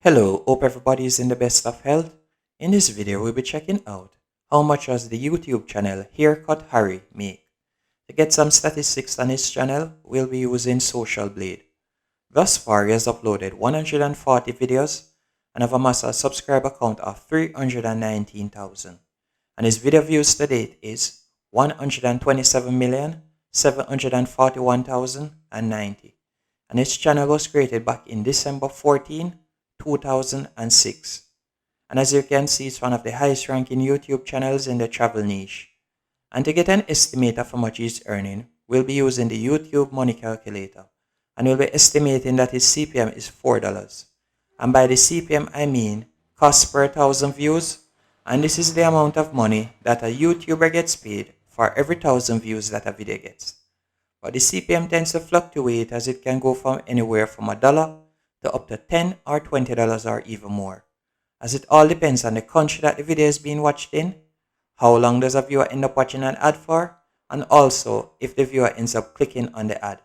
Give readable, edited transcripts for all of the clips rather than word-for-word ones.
Hello, hope everybody is in the best of health. In this video, we'll be checking out how much does the YouTube channel Haircut Harry make. To get some statistics on his channel, we'll be using Social Blade. Thus far, he has uploaded 140 videos and have amassed a subscriber count of 319,000. And his video views to date is 127,741,090. And his channel was created back in December 14, 2006. And as you can see, it's one of the highest ranking YouTube channels in the travel niche. And to get an estimate of how much he's earning, we'll be using the YouTube money calculator. And we'll be estimating that his CPM is $4. And by the CPM, I mean cost per 1,000 views. And this is the amount of money that a YouTuber gets paid for every 1,000 views that a video gets. But the CPM tends to fluctuate, as it can go from anywhere from $1 to up to $10 or $20 or even more, as it all depends on the country that the video is being watched in, how long does a viewer end up watching an ad for, and also if the viewer ends up clicking on the ad.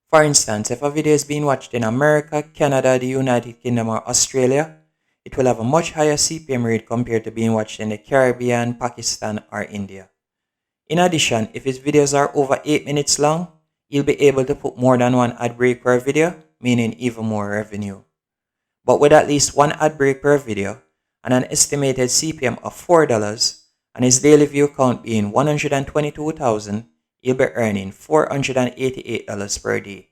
For instance, if a video is being watched in America, Canada, the United Kingdom or Australia, it will have a much higher CPM rate compared to being watched in the Caribbean, Pakistan or India. In addition, if his videos are over 8 minutes long, he'll be able to put more than one ad break per video, meaning even more revenue. But with at least one ad break per video and an estimated CPM of $4 and his daily view count being 122,000, he'll be earning $488 per day.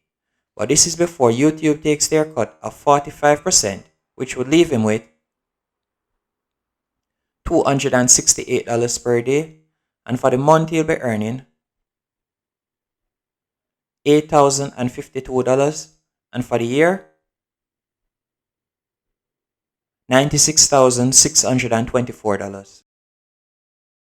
But this is before YouTube takes their cut of 45%, which would leave him with $268 per day. And for the month, he'll be earning $8,052, and for the year, $96,624.